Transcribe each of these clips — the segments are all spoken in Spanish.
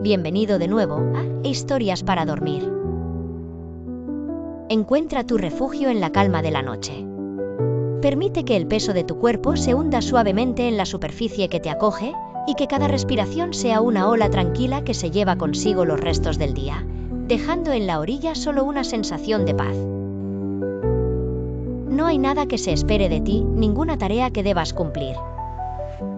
bienvenido de nuevo a Historias para dormir. Encuentra tu refugio en la calma de la noche. Permite que el peso de tu cuerpo se hunda suavemente en la superficie que te acoge y que cada respiración sea una ola tranquila que se lleva consigo los restos del día, dejando en la orilla solo una sensación de paz. No hay nada que se espere de ti, ninguna tarea que debas cumplir.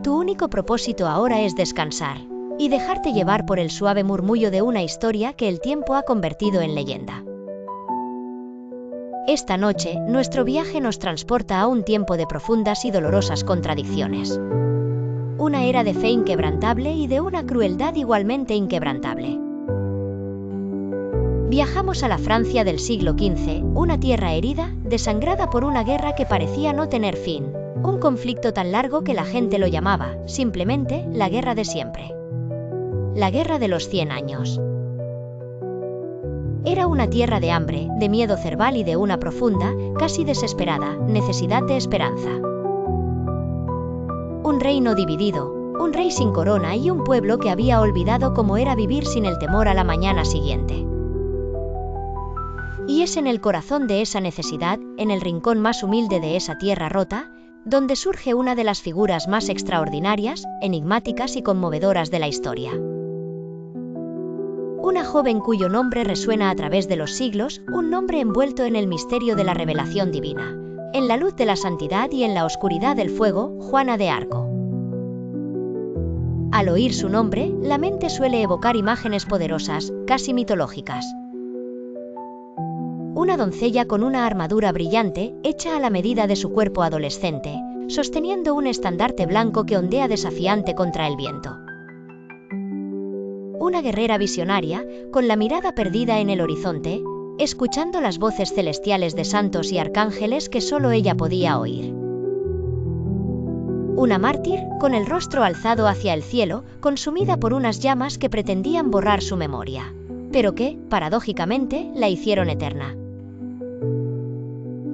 Tu único propósito ahora es descansar y dejarte llevar por el suave murmullo de una historia que el tiempo ha convertido en leyenda. Esta noche, nuestro viaje nos transporta a un tiempo de profundas y dolorosas contradicciones. Una era de fe inquebrantable y de una crueldad igualmente inquebrantable. Viajamos a la Francia del siglo XV, una tierra herida, desangrada por una guerra que parecía no tener fin, un conflicto tan largo que la gente lo llamaba, simplemente, la guerra de siempre. La guerra de los 100 años. Era una tierra de hambre, de miedo cerval y de una profunda, casi desesperada, necesidad de esperanza. Un reino dividido, un rey sin corona y un pueblo que había olvidado cómo era vivir sin el temor a la mañana siguiente. Y es en el corazón de esa necesidad, en el rincón más humilde de esa tierra rota, donde surge una de las figuras más extraordinarias, enigmáticas y conmovedoras de la historia. Una joven cuyo nombre resuena a través de los siglos, un nombre envuelto en el misterio de la revelación divina, en la luz de la santidad y en la oscuridad del fuego, Juana de Arco. Al oír su nombre, la mente suele evocar imágenes poderosas, casi mitológicas. Una doncella con una armadura brillante, hecha a la medida de su cuerpo adolescente, sosteniendo un estandarte blanco que ondea desafiante contra el viento. Una guerrera visionaria, con la mirada perdida en el horizonte, escuchando las voces celestiales de santos y arcángeles que solo ella podía oír. Una mártir, con el rostro alzado hacia el cielo, consumida por unas llamas que pretendían borrar su memoria, pero que, paradójicamente, la hicieron eterna.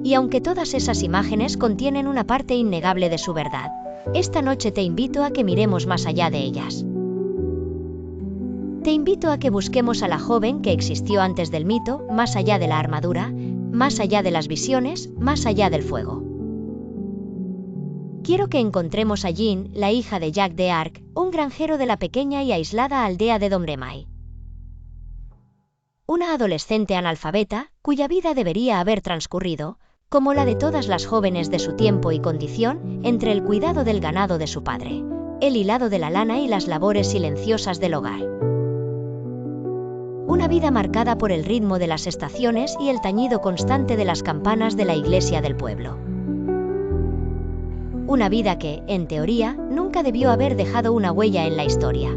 Y aunque todas esas imágenes contienen una parte innegable de su verdad, esta noche te invito a que miremos más allá de ellas. Te invito a que busquemos a la joven que existió antes del mito, más allá de la armadura, más allá de las visiones, más allá del fuego. Quiero que encontremos a Jeanne, la hija de Jacques de Arc, un granjero de la pequeña y aislada aldea de Domremy. Una adolescente analfabeta, cuya vida debería haber transcurrido, como la de todas las jóvenes de su tiempo y condición, entre el cuidado del ganado de su padre, el hilado de la lana y las labores silenciosas del hogar. Una vida marcada por el ritmo de las estaciones y el tañido constante de las campanas de la iglesia del pueblo. Una vida que, en teoría, nunca debió haber dejado una huella en la historia.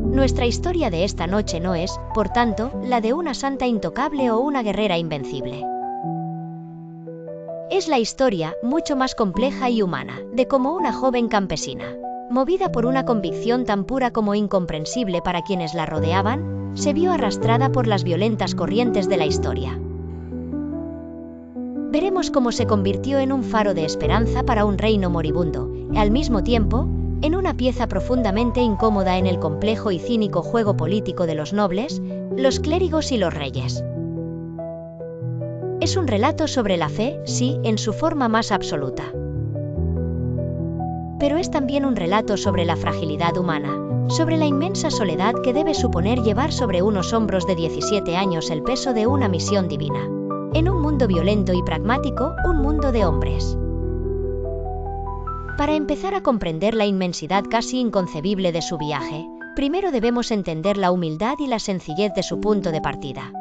Nuestra historia de esta noche no es, por tanto, la de una santa intocable o una guerrera invencible. Es la historia, mucho más compleja y humana, de cómo una joven campesina, movida por una convicción tan pura como incomprensible para quienes la rodeaban, se vio arrastrada por las violentas corrientes de la historia. Veremos cómo se convirtió en un faro de esperanza para un reino moribundo, y al mismo tiempo, en una pieza profundamente incómoda en el complejo y cínico juego político de los nobles, los clérigos y los reyes. Es un relato sobre la fe, sí, en su forma más absoluta. Pero es también un relato sobre la fragilidad humana, sobre la inmensa soledad que debe suponer llevar sobre unos hombros de 17 años el peso de una misión divina. En un mundo violento y pragmático, un mundo de hombres. Para empezar a comprender la inmensidad casi inconcebible de su viaje, primero debemos entender la humildad y la sencillez de su punto de partida.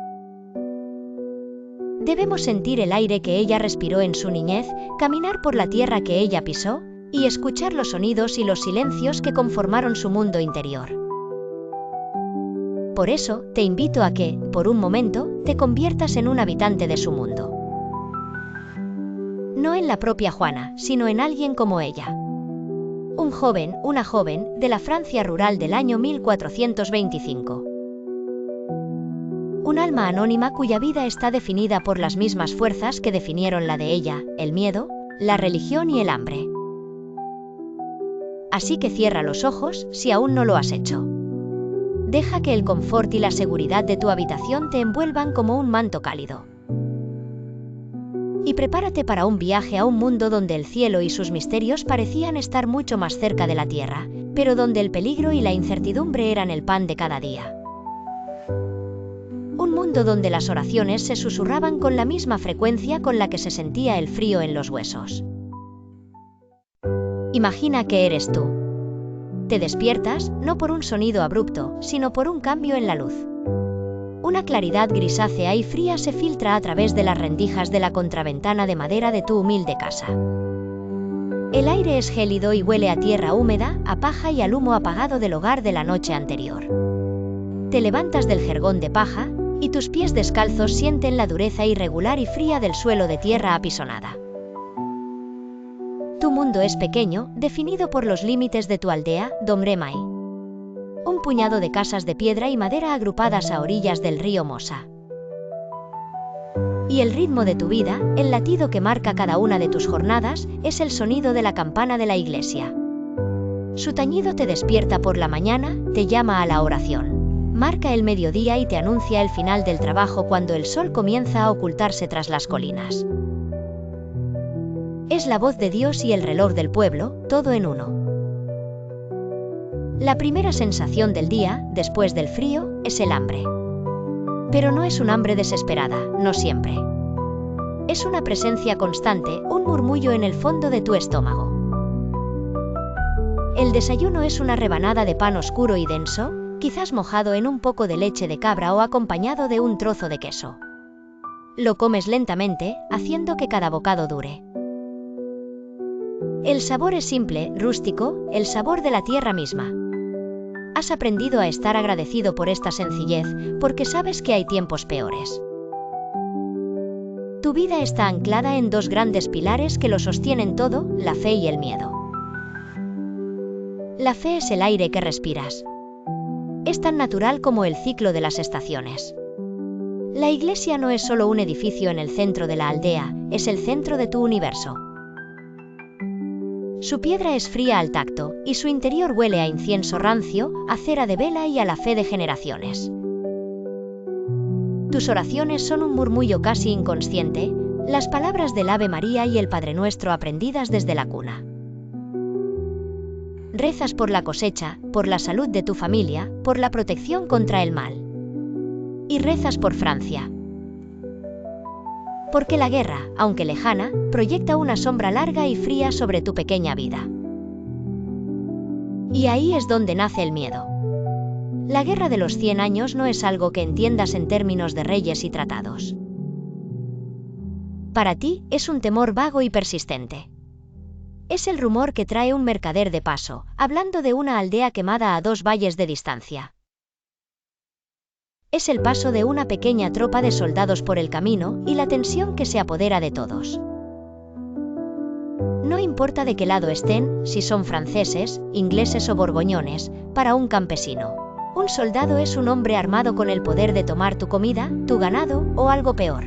Debemos sentir el aire que ella respiró en su niñez, caminar por la tierra que ella pisó, y escuchar los sonidos y los silencios que conformaron su mundo interior. Por eso, te invito a que, por un momento, te conviertas en un habitante de su mundo. No en la propia Juana, sino en alguien como ella. Un joven, una joven, de la Francia rural del año 1425. Un alma anónima cuya vida está definida por las mismas fuerzas que definieron la de ella, el miedo, la religión y el hambre. Así que cierra los ojos, si aún no lo has hecho. Deja que el confort y la seguridad de tu habitación te envuelvan como un manto cálido. Y prepárate para un viaje a un mundo donde el cielo y sus misterios parecían estar mucho más cerca de la tierra, pero donde el peligro y la incertidumbre eran el pan de cada día. Un mundo donde las oraciones se susurraban con la misma frecuencia con la que se sentía el frío en los huesos. Imagina que eres tú. Te despiertas, no por un sonido abrupto, sino por un cambio en la luz. Una claridad grisácea y fría se filtra a través de las rendijas de la contraventana de madera de tu humilde casa. El aire es gélido y huele a tierra húmeda, a paja y al humo apagado del hogar de la noche anterior. Te levantas del jergón de paja, y tus pies descalzos sienten la dureza irregular y fría del suelo de tierra apisonada. Tu mundo es pequeño, definido por los límites de tu aldea, Domremai. Un puñado de casas de piedra y madera agrupadas a orillas del río Mosa. Y el ritmo de tu vida, el latido que marca cada una de tus jornadas, es el sonido de la campana de la iglesia. Su tañido te despierta por la mañana, te llama a la oración. Marca el mediodía y te anuncia el final del trabajo cuando el sol comienza a ocultarse tras las colinas. Es la voz de Dios y el reloj del pueblo, todo en uno. La primera sensación del día, después del frío, es el hambre. Pero no es un hambre desesperada, no siempre. Es una presencia constante, un murmullo en el fondo de tu estómago. El desayuno es una rebanada de pan oscuro y denso, quizás mojado en un poco de leche de cabra o acompañado de un trozo de queso. Lo comes lentamente, haciendo que cada bocado dure. El sabor es simple, rústico, el sabor de la tierra misma. Has aprendido a estar agradecido por esta sencillez, porque sabes que hay tiempos peores. Tu vida está anclada en dos grandes pilares que lo sostienen todo, la fe y el miedo. La fe es el aire que respiras. Es tan natural como el ciclo de las estaciones. La iglesia no es solo un edificio en el centro de la aldea, es el centro de tu universo. Su piedra es fría al tacto, y su interior huele a incienso rancio, a cera de vela y a la fe de generaciones. Tus oraciones son un murmullo casi inconsciente, las palabras del Ave María y el Padre Nuestro aprendidas desde la cuna. Rezas por la cosecha, por la salud de tu familia, por la protección contra el mal. Y rezas por Francia. Porque la guerra, aunque lejana, proyecta una sombra larga y fría sobre tu pequeña vida. Y ahí es donde nace el miedo. La guerra de los 100 años no es algo que entiendas en términos de reyes y tratados. Para ti, es un temor vago y persistente. Es el rumor que trae un mercader de paso, hablando de una aldea quemada a 2 valles de distancia. Es el paso de una pequeña tropa de soldados por el camino y la tensión que se apodera de todos. No importa de qué lado estén, si son franceses, ingleses o borgoñones, para un campesino. Un soldado es un hombre armado con el poder de tomar tu comida, tu ganado o algo peor.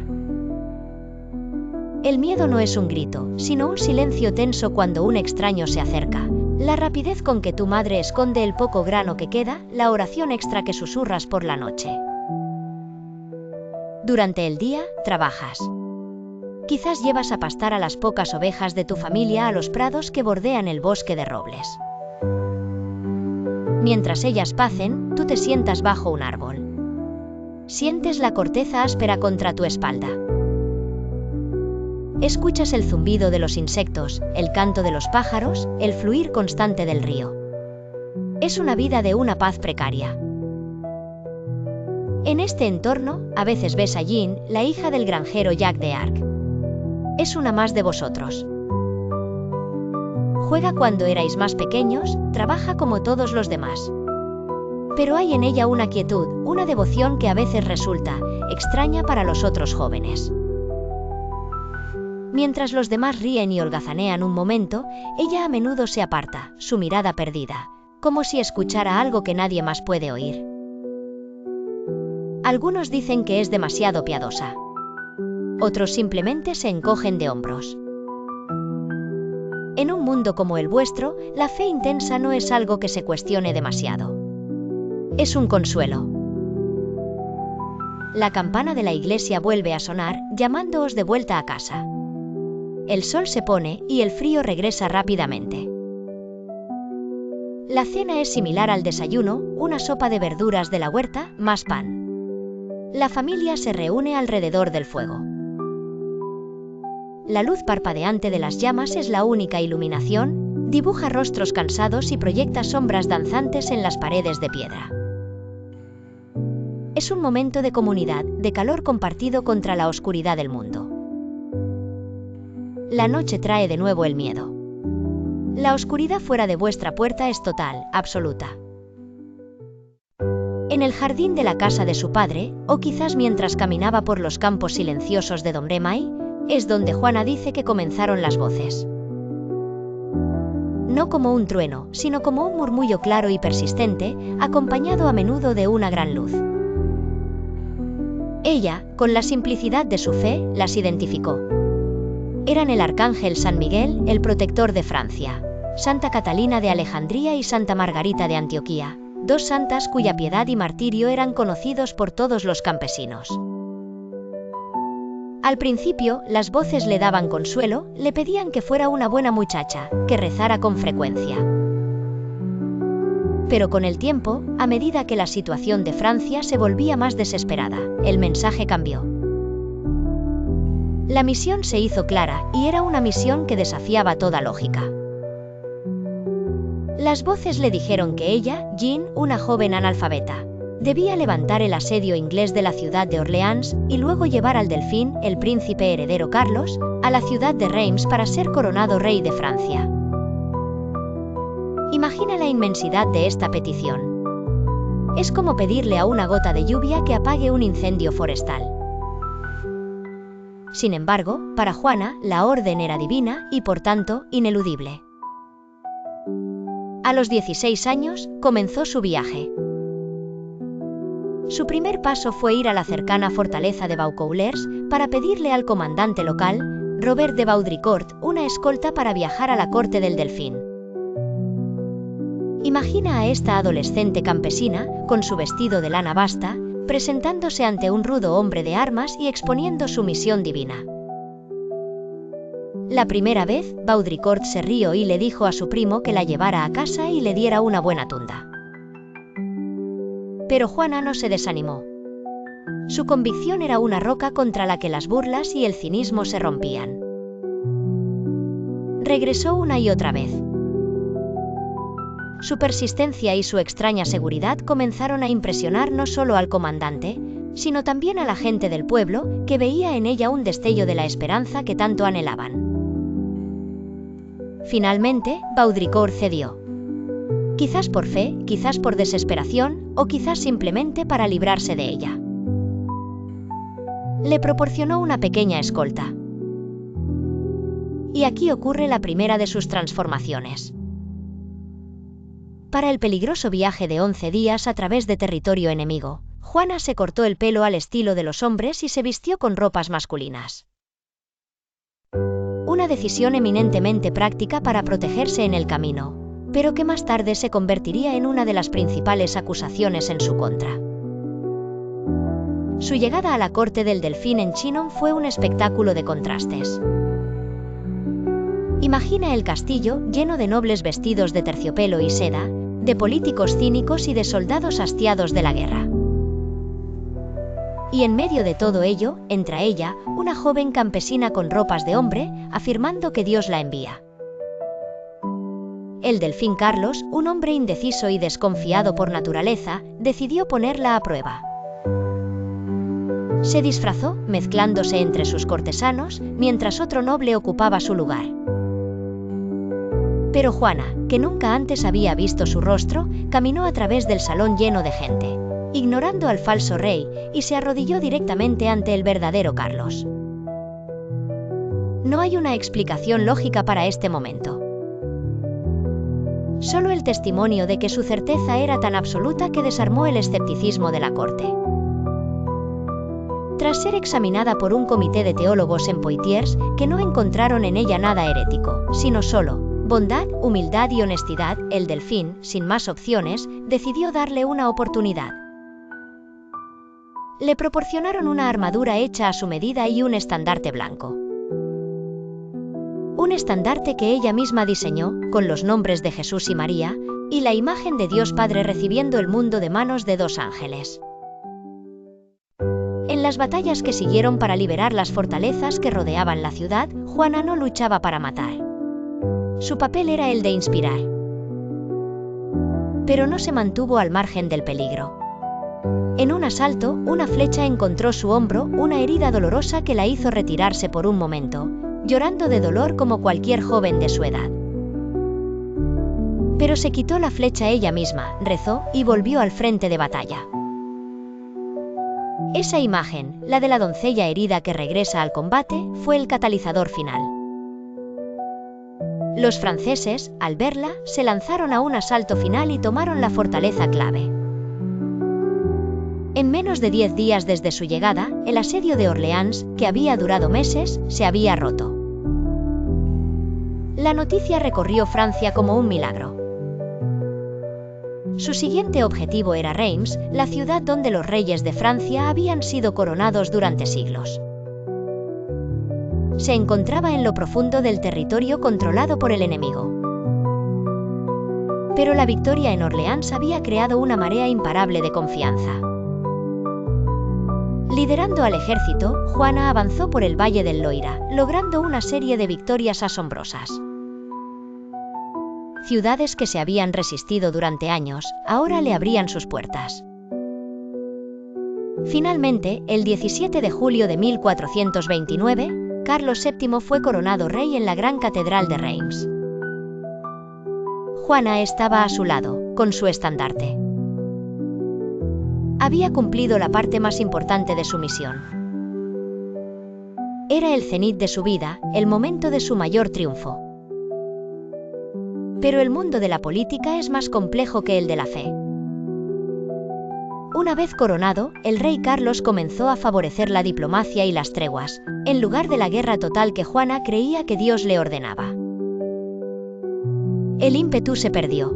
El miedo no es un grito, sino un silencio tenso cuando un extraño se acerca. La rapidez con que tu madre esconde el poco grano que queda, la oración extra que susurras por la noche. Durante el día, trabajas. Quizás llevas a pastar a las pocas ovejas de tu familia a los prados que bordean el bosque de robles. Mientras ellas pacen, tú te sientas bajo un árbol. Sientes la corteza áspera contra tu espalda. Escuchas el zumbido de los insectos, el canto de los pájaros, el fluir constante del río. Es una vida de una paz precaria. En este entorno, a veces ves a Jean, la hija del granjero Jacques d'Arc. Es una más de vosotros. Juega cuando erais más pequeños, trabaja como todos los demás. Pero hay en ella una quietud, una devoción que a veces resulta extraña para los otros jóvenes. Mientras los demás ríen y holgazanean un momento, ella a menudo se aparta, su mirada perdida, como si escuchara algo que nadie más puede oír. Algunos dicen que es demasiado piadosa. Otros simplemente se encogen de hombros. En un mundo como el vuestro, la fe intensa no es algo que se cuestione demasiado. Es un consuelo. La campana de la iglesia vuelve a sonar, llamándoos de vuelta a casa. El sol se pone y el frío regresa rápidamente. La cena es similar al desayuno, una sopa de verduras de la huerta, más pan. La familia se reúne alrededor del fuego. La luz parpadeante de las llamas es la única iluminación, dibuja rostros cansados y proyecta sombras danzantes en las paredes de piedra. Es un momento de comunidad, de calor compartido contra la oscuridad del mundo. La noche trae de nuevo el miedo. La oscuridad fuera de vuestra puerta es total, absoluta. En el jardín de la casa de su padre, o quizás mientras caminaba por los campos silenciosos de Domremy, es donde Juana dice que comenzaron las voces. No como un trueno, sino como un murmullo claro y persistente, acompañado a menudo de una gran luz. Ella, con la simplicidad de su fe, las identificó. Eran el arcángel San Miguel, el protector de Francia, Santa Catalina de Alejandría y Santa Margarita de Antioquía, dos santas cuya piedad y martirio eran conocidos por todos los campesinos. Al principio, las voces le daban consuelo, le pedían que fuera una buena muchacha, que rezara con frecuencia. Pero con el tiempo, a medida que la situación de Francia se volvía más desesperada, el mensaje cambió. La misión se hizo clara, y era una misión que desafiaba toda lógica. Las voces le dijeron que ella, Jean, una joven analfabeta, debía levantar el asedio inglés de la ciudad de Orleans y luego llevar al delfín, el príncipe heredero Carlos, a la ciudad de Reims para ser coronado rey de Francia. Imagina la inmensidad de esta petición. Es como pedirle a una gota de lluvia que apague un incendio forestal. Sin embargo, para Juana, la orden era divina y, por tanto, ineludible. A los 16 años, comenzó su viaje. Su primer paso fue ir a la cercana fortaleza de Vaucouleurs para pedirle al comandante local, Robert de Baudricourt, una escolta para viajar a la corte del Delfín. Imagina a esta adolescente campesina, con su vestido de lana basta, presentándose ante un rudo hombre de armas y exponiendo su misión divina. La primera vez, Baudricourt se rió y le dijo a su primo que la llevara a casa y le diera una buena tunda. Pero Juana no se desanimó. Su convicción era una roca contra la que las burlas y el cinismo se rompían. Regresó una y otra vez. Su persistencia y su extraña seguridad comenzaron a impresionar no solo al comandante, sino también a la gente del pueblo, que veía en ella un destello de la esperanza que tanto anhelaban. Finalmente, Baudricourt cedió. Quizás por fe, quizás por desesperación, o quizás simplemente para librarse de ella. Le proporcionó una pequeña escolta. Y aquí ocurre la primera de sus transformaciones. Para el peligroso viaje de 11 días a través de territorio enemigo, Juana se cortó el pelo al estilo de los hombres y se vistió con ropas masculinas. Una decisión eminentemente práctica para protegerse en el camino, pero que más tarde se convertiría en una de las principales acusaciones en su contra. Su llegada a la corte del Delfín en Chinon fue un espectáculo de contrastes. Imagina el castillo lleno de nobles vestidos de terciopelo y seda, de políticos cínicos y de soldados hastiados de la guerra. Y en medio de todo ello, entra ella, una joven campesina con ropas de hombre, afirmando que Dios la envía. El delfín Carlos, un hombre indeciso y desconfiado por naturaleza, decidió ponerla a prueba. Se disfrazó, mezclándose entre sus cortesanos, mientras otro noble ocupaba su lugar. Pero Juana, que nunca antes había visto su rostro, caminó a través del salón lleno de gente, ignorando al falso rey, y se arrodilló directamente ante el verdadero Carlos. No hay una explicación lógica para este momento. Solo el testimonio de que su certeza era tan absoluta que desarmó el escepticismo de la corte. Tras ser examinada por un comité de teólogos en Poitiers, que no encontraron en ella nada herético, sino solo bondad, humildad y honestidad, el delfín, sin más opciones, decidió darle una oportunidad. Le proporcionaron una armadura hecha a su medida y un estandarte blanco. Un estandarte que ella misma diseñó, con los nombres de Jesús y María, y la imagen de Dios Padre recibiendo el mundo de manos de 2 ángeles. En las batallas que siguieron para liberar las fortalezas que rodeaban la ciudad, Juana no luchaba para matar. Su papel era el de inspirar. Pero no se mantuvo al margen del peligro. En un asalto, una flecha encontró su hombro, una herida dolorosa que la hizo retirarse por un momento, llorando de dolor como cualquier joven de su edad. Pero se quitó la flecha ella misma, rezó y volvió al frente de batalla. Esa imagen, la de la doncella herida que regresa al combate, fue el catalizador final. Los franceses, al verla, se lanzaron a un asalto final y tomaron la fortaleza clave. En menos de 10 días desde su llegada, el asedio de Orleans, que había durado meses, se había roto. La noticia recorrió Francia como un milagro. Su siguiente objetivo era Reims, la ciudad donde los reyes de Francia habían sido coronados durante siglos. Se encontraba en lo profundo del territorio controlado por el enemigo. Pero la victoria en Orleans había creado una marea imparable de confianza. Liderando al ejército, Juana avanzó por el Valle del Loira, logrando una serie de victorias asombrosas. Ciudades que se habían resistido durante años, ahora le abrían sus puertas. Finalmente, el 17 de julio de 1429, Carlos VII fue coronado rey en la gran catedral de Reims. Juana estaba a su lado, con su estandarte. Había cumplido la parte más importante de su misión. Era el cenit de su vida, el momento de su mayor triunfo. Pero el mundo de la política es más complejo que el de la fe. Una vez coronado, el rey Carlos comenzó a favorecer la diplomacia y las treguas, en lugar de la guerra total que Juana creía que Dios le ordenaba. El ímpetu se perdió.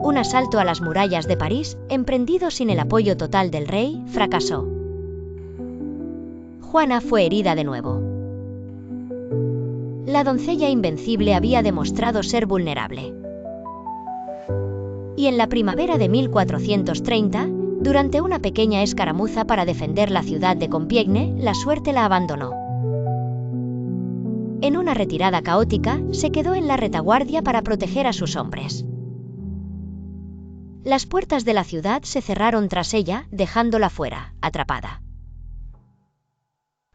Un asalto a las murallas de París, emprendido sin el apoyo total del rey, fracasó. Juana fue herida de nuevo. La doncella invencible había demostrado ser vulnerable. Y en la primavera de 1430, durante una pequeña escaramuza para defender la ciudad de Compiègne, la suerte la abandonó. En una retirada caótica, se quedó en la retaguardia para proteger a sus hombres. Las puertas de la ciudad se cerraron tras ella, dejándola fuera, atrapada.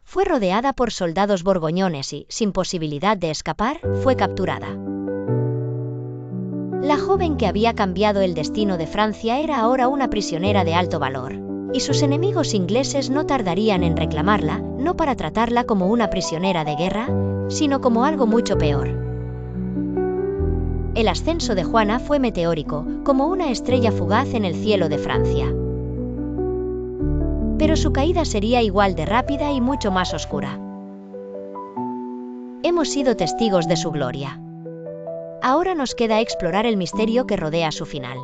Fue rodeada por soldados borgoñones y, sin posibilidad de escapar, fue capturada. La joven que había cambiado el destino de Francia era ahora una prisionera de alto valor, y sus enemigos ingleses no tardarían en reclamarla, no para tratarla como una prisionera de guerra, sino como algo mucho peor. El ascenso de Juana fue meteórico, como una estrella fugaz en el cielo de Francia. Pero su caída sería igual de rápida y mucho más oscura. Hemos sido testigos de su gloria. Ahora nos queda explorar el misterio que rodea su final.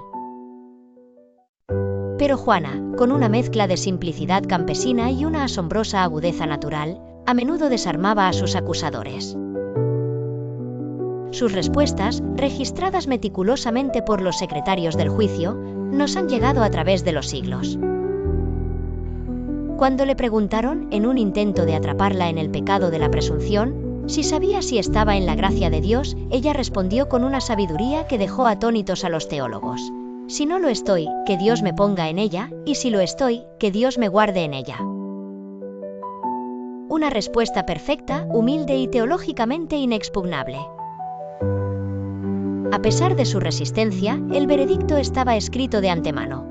Pero Juana, con una mezcla de simplicidad campesina y una asombrosa agudeza natural, a menudo desarmaba a sus acusadores. Sus respuestas, registradas meticulosamente por los secretarios del juicio, nos han llegado a través de los siglos. Cuando le preguntaron, en un intento de atraparla en el pecado de la presunción, si sabía si estaba en la gracia de Dios, ella respondió con una sabiduría que dejó atónitos a los teólogos. Si no lo estoy, que Dios me ponga en ella, y si lo estoy, que Dios me guarde en ella. Una respuesta perfecta, humilde y teológicamente inexpugnable. A pesar de su resistencia, el veredicto estaba escrito de antemano.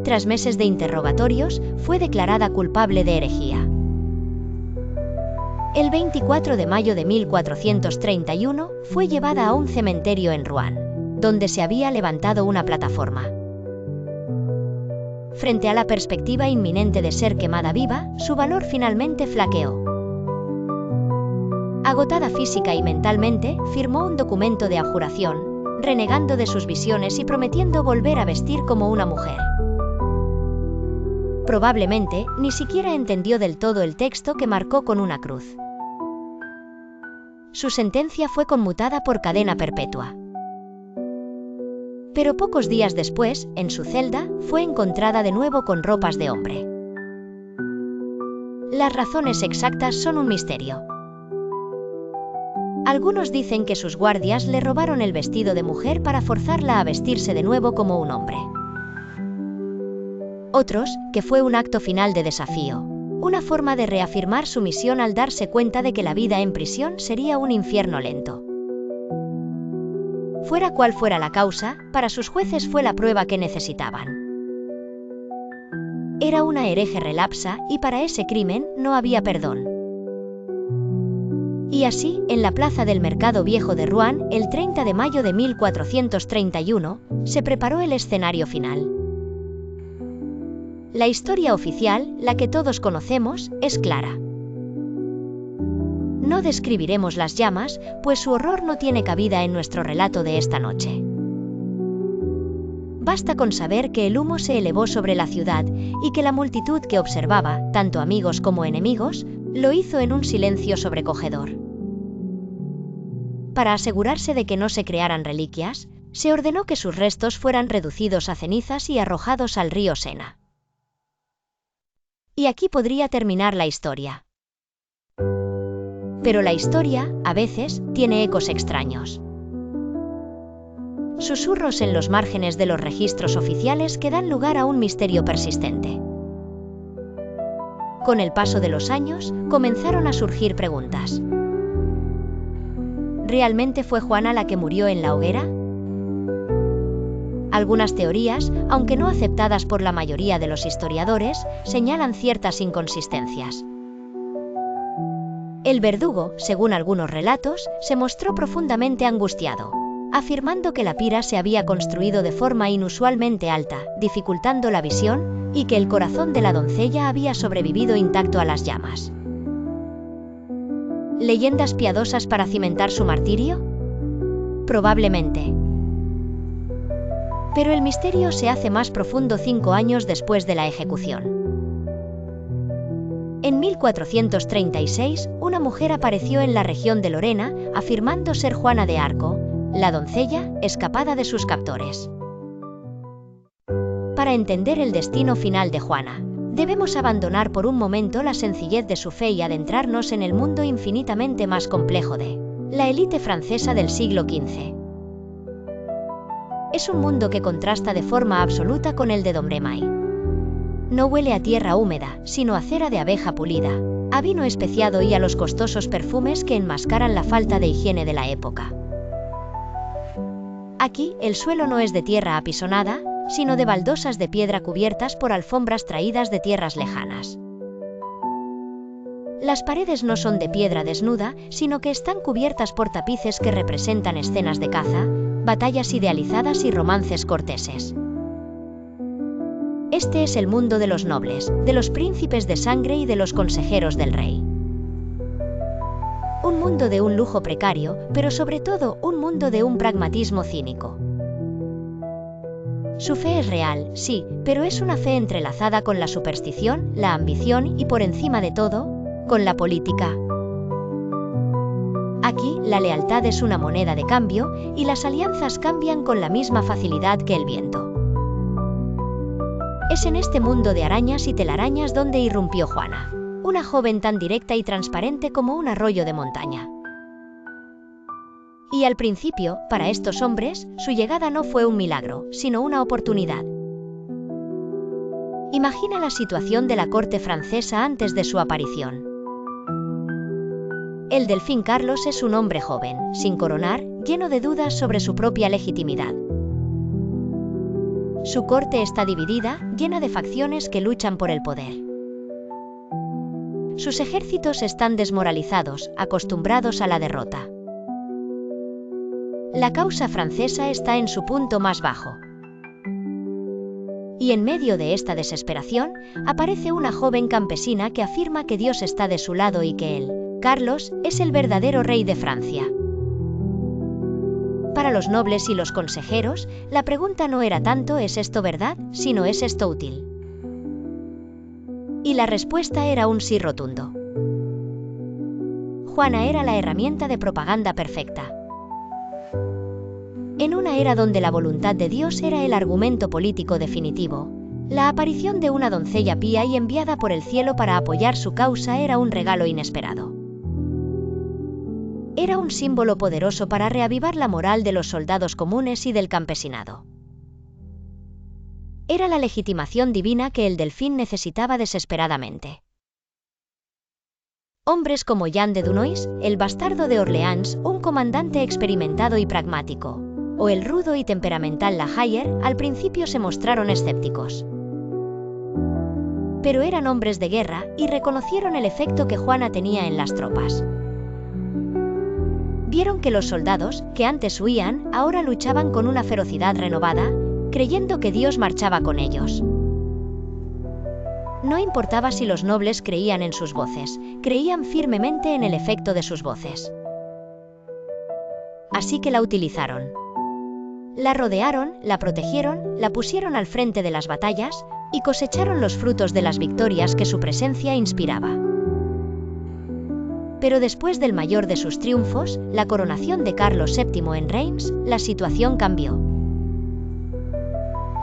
Tras meses de interrogatorios, fue declarada culpable de herejía. El 24 de mayo de 1431, fue llevada a un cementerio en Rouen, donde se había levantado una plataforma. Frente a la perspectiva inminente de ser quemada viva, su valor finalmente flaqueó. Agotada física y mentalmente, firmó un documento de abjuración, renegando de sus visiones y prometiendo volver a vestir como una mujer. Probablemente, ni siquiera entendió del todo el texto que marcó con una cruz. Su sentencia fue conmutada por cadena perpetua. Pero pocos días después, en su celda, fue encontrada de nuevo con ropas de hombre. Las razones exactas son un misterio. Algunos dicen que sus guardias le robaron el vestido de mujer para forzarla a vestirse de nuevo como un hombre. Otros, que fue un acto final de desafío, una forma de reafirmar su misión al darse cuenta de que la vida en prisión sería un infierno lento. Fuera cual fuera la causa, para sus jueces fue la prueba que necesitaban. Era una hereje relapsa y para ese crimen no había perdón. Y así, en la plaza del Mercado Viejo de Rouen, el 30 de mayo de 1431, se preparó el escenario final. La historia oficial, la que todos conocemos, es clara. No describiremos las llamas, pues su horror no tiene cabida en nuestro relato de esta noche. Basta con saber que el humo se elevó sobre la ciudad y que la multitud que observaba, tanto amigos como enemigos, lo hizo en un silencio sobrecogedor. Para asegurarse de que no se crearan reliquias, se ordenó que sus restos fueran reducidos a cenizas y arrojados al río Sena. Y aquí podría terminar la historia. Pero la historia, a veces, tiene ecos extraños. Susurros en los márgenes de los registros oficiales que dan lugar a un misterio persistente. Con el paso de los años, comenzaron a surgir preguntas. ¿Realmente fue Juana la que murió en la hoguera? Algunas teorías, aunque no aceptadas por la mayoría de los historiadores, señalan ciertas inconsistencias. El verdugo, según algunos relatos, se mostró profundamente angustiado, afirmando que la pira se había construido de forma inusualmente alta, dificultando la visión, y que el corazón de la doncella había sobrevivido intacto a las llamas. ¿Leyendas piadosas para cimentar su martirio? Probablemente. Pero el misterio se hace más profundo 5 años después de la ejecución. En 1436, una mujer apareció en la región de Lorena, afirmando ser Juana de Arco, la doncella, escapada de sus captores. Para entender el destino final de Juana, debemos abandonar por un momento la sencillez de su fe y adentrarnos en el mundo infinitamente más complejo de la élite francesa del siglo XV. Es un mundo que contrasta de forma absoluta con el de Domremy. No huele a tierra húmeda, sino a cera de abeja pulida, a vino especiado y a los costosos perfumes que enmascaran la falta de higiene de la época. Aquí, el suelo no es de tierra apisonada, sino de baldosas de piedra cubiertas por alfombras traídas de tierras lejanas. Las paredes no son de piedra desnuda, sino que están cubiertas por tapices que representan escenas de caza, batallas idealizadas y romances corteses. Este es el mundo de los nobles, de los príncipes de sangre y de los consejeros del rey. Un mundo de un lujo precario, pero sobre todo un mundo de un pragmatismo cínico. Su fe es real, sí, pero es una fe entrelazada con la superstición, la ambición y, por encima de todo, con la política. Aquí, la lealtad es una moneda de cambio, y las alianzas cambian con la misma facilidad que el viento. Es en este mundo de arañas y telarañas donde irrumpió Juana, una joven tan directa y transparente como un arroyo de montaña. Y al principio, para estos hombres, su llegada no fue un milagro, sino una oportunidad. Imagina la situación de la corte francesa antes de su aparición. El delfín Carlos es un hombre joven, sin coronar, lleno de dudas sobre su propia legitimidad. Su corte está dividida, llena de facciones que luchan por el poder. Sus ejércitos están desmoralizados, acostumbrados a la derrota. La causa francesa está en su punto más bajo. Y en medio de esta desesperación, aparece una joven campesina que afirma que Dios está de su lado y que Él Carlos es el verdadero rey de Francia. Para los nobles y los consejeros, la pregunta no era tanto ¿es esto verdad?, sino ¿es esto útil? Y la respuesta era un sí rotundo. Juana era la herramienta de propaganda perfecta. En una era donde la voluntad de Dios era el argumento político definitivo, la aparición de una doncella pía y enviada por el cielo para apoyar su causa era un regalo inesperado. Era un símbolo poderoso para reavivar la moral de los soldados comunes y del campesinado. Era la legitimación divina que el delfín necesitaba desesperadamente. Hombres como Jean de Dunois, el bastardo de Orleans, un comandante experimentado y pragmático, o el rudo y temperamental La Hire, al principio se mostraron escépticos. Pero eran hombres de guerra y reconocieron el efecto que Juana tenía en las tropas. Vieron que los soldados, que antes huían, ahora luchaban con una ferocidad renovada, creyendo que Dios marchaba con ellos. No importaba si los nobles creían en sus voces, creían firmemente en el efecto de sus voces. Así que la utilizaron. La rodearon, la protegieron, la pusieron al frente de las batallas, y cosecharon los frutos de las victorias que su presencia inspiraba. Pero después del mayor de sus triunfos, la coronación de Carlos VII en Reims, la situación cambió.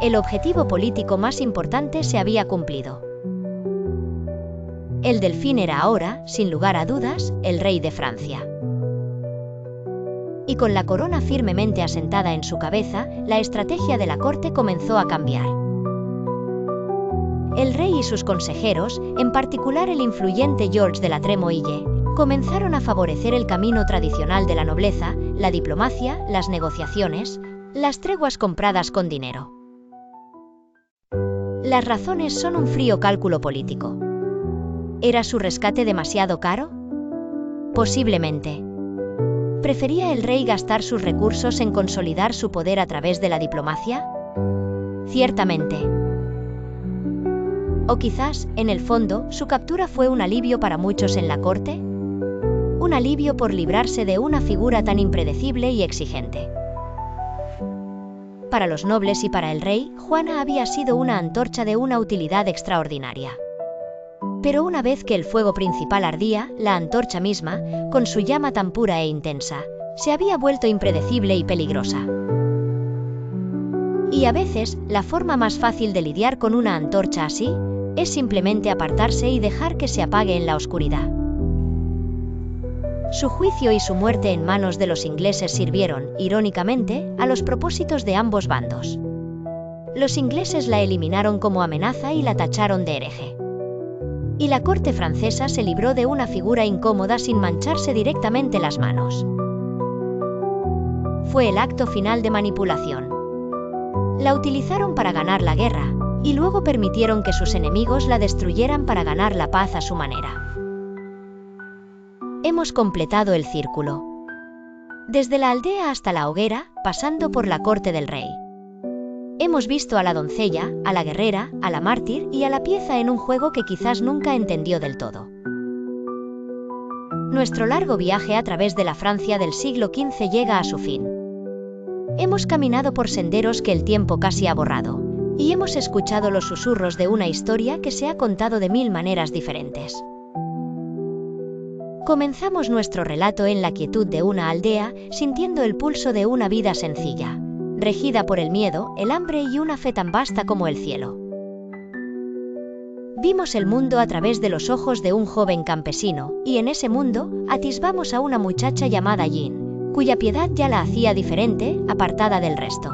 El objetivo político más importante se había cumplido. El delfín era ahora, sin lugar a dudas, el rey de Francia. Y con la corona firmemente asentada en su cabeza, la estrategia de la corte comenzó a cambiar. El rey y sus consejeros, en particular el influyente Georges de la Tremouille, comenzaron a favorecer el camino tradicional de la nobleza, la diplomacia, las negociaciones, las treguas compradas con dinero. Las razones son un frío cálculo político. ¿Era su rescate demasiado caro? Posiblemente. ¿Prefería el rey gastar sus recursos en consolidar su poder a través de la diplomacia? Ciertamente. O quizás, en el fondo, su captura fue un alivio para muchos en la corte. Un alivio por librarse de una figura tan impredecible y exigente. Para los nobles y para el rey, Juana había sido una antorcha de una utilidad extraordinaria. Pero una vez que el fuego principal ardía, la antorcha misma, con su llama tan pura e intensa, se había vuelto impredecible y peligrosa. Y a veces, la forma más fácil de lidiar con una antorcha así, es simplemente apartarse y dejar que se apague en la oscuridad. Su juicio y su muerte en manos de los ingleses sirvieron, irónicamente, a los propósitos de ambos bandos. Los ingleses la eliminaron como amenaza y la tacharon de hereje. Y la corte francesa se libró de una figura incómoda sin mancharse directamente las manos. Fue el acto final de manipulación. La utilizaron para ganar la guerra, y luego permitieron que sus enemigos la destruyeran para ganar la paz a su manera. Hemos completado el círculo. Desde la aldea hasta la hoguera, pasando por la corte del rey. Hemos visto a la doncella, a la guerrera, a la mártir y a la pieza en un juego que quizás nunca entendió del todo. Nuestro largo viaje a través de la Francia del siglo XV llega a su fin. Hemos caminado por senderos que el tiempo casi ha borrado, y hemos escuchado los susurros de una historia que se ha contado de 1000 maneras diferentes. Comenzamos nuestro relato en la quietud de una aldea, sintiendo el pulso de una vida sencilla, regida por el miedo, el hambre y una fe tan vasta como el cielo. Vimos el mundo a través de los ojos de un joven campesino, y en ese mundo, atisbamos a una muchacha llamada Jean, cuya piedad ya la hacía diferente, apartada del resto.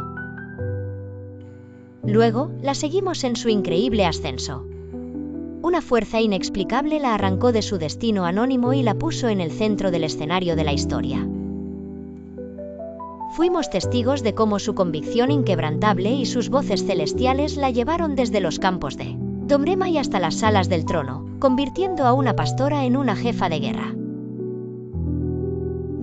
Luego, la seguimos en su increíble ascenso. Una fuerza inexplicable la arrancó de su destino anónimo y la puso en el centro del escenario de la historia. Fuimos testigos de cómo su convicción inquebrantable y sus voces celestiales la llevaron desde los campos de Domrema y hasta las salas del trono, convirtiendo a una pastora en una jefa de guerra.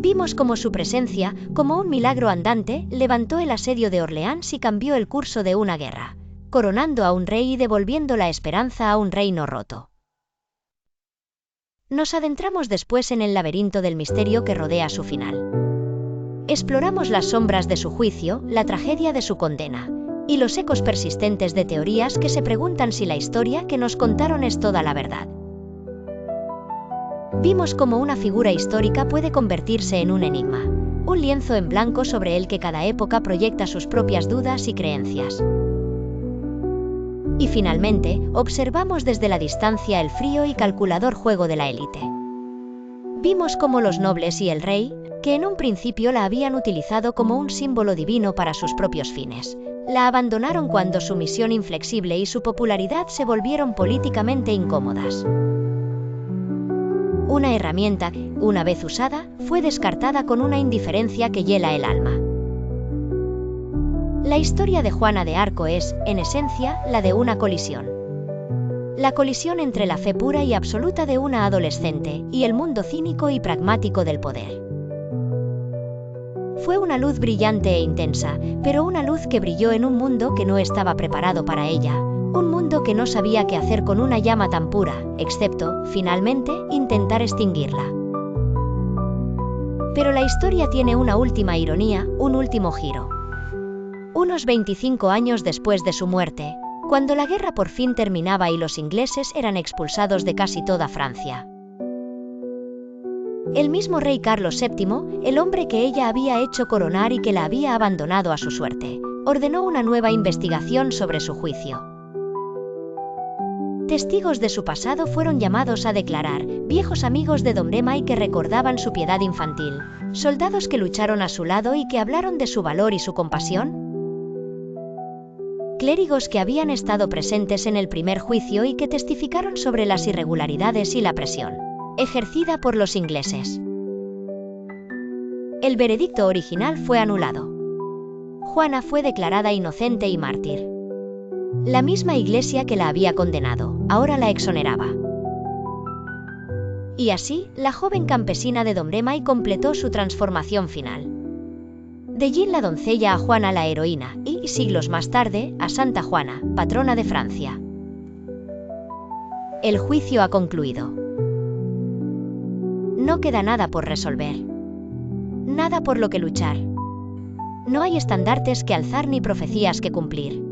Vimos cómo su presencia, como un milagro andante, levantó el asedio de Orleans y cambió el curso de una guerra, coronando a un rey y devolviendo la esperanza a un reino roto. Nos adentramos después en el laberinto del misterio que rodea su final. Exploramos las sombras de su juicio, la tragedia de su condena, y los ecos persistentes de teorías que se preguntan si la historia que nos contaron es toda la verdad. Vimos cómo una figura histórica puede convertirse en un enigma, un lienzo en blanco sobre el que cada época proyecta sus propias dudas y creencias. Y finalmente, observamos desde la distancia el frío y calculador juego de la élite. Vimos cómo los nobles y el rey, que en un principio la habían utilizado como un símbolo divino para sus propios fines, la abandonaron cuando su misión inflexible y su popularidad se volvieron políticamente incómodas. Una herramienta que, una vez usada, fue descartada con una indiferencia que hiela el alma. La historia de Juana de Arco es, en esencia, la de una colisión. La colisión entre la fe pura y absoluta de una adolescente y el mundo cínico y pragmático del poder. Fue una luz brillante e intensa, pero una luz que brilló en un mundo que no estaba preparado para ella, un mundo que no sabía qué hacer con una llama tan pura, excepto, finalmente, intentar extinguirla. Pero la historia tiene una última ironía, un último giro. Unos 25 años después de su muerte, cuando la guerra por fin terminaba y los ingleses eran expulsados de casi toda Francia. El mismo rey Carlos VII, el hombre que ella había hecho coronar y que la había abandonado a su suerte, ordenó una nueva investigación sobre su juicio. Testigos de su pasado fueron llamados a declarar, viejos amigos de Domremy que recordaban su piedad infantil, soldados que lucharon a su lado y que hablaron de su valor y su compasión, clérigos que habían estado presentes en el primer juicio y que testificaron sobre las irregularidades y la presión ejercida por los ingleses. El veredicto original fue anulado. Juana fue declarada inocente y mártir. La misma iglesia que la había condenado, ahora la exoneraba. Y así, la joven campesina de Domremy completó su transformación final. De Jean la doncella a Juana la heroína, y, siglos más tarde, a Santa Juana, patrona de Francia. El juicio ha concluido. No queda nada por resolver. Nada por lo que luchar. No hay estandartes que alzar ni profecías que cumplir.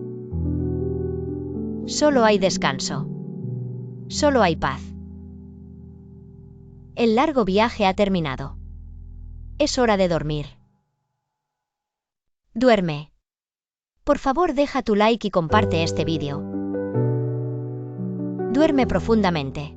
Solo hay descanso. Solo hay paz. El largo viaje ha terminado. Es hora de dormir. Duerme. Por favor, deja tu like y comparte este vídeo. Duerme profundamente.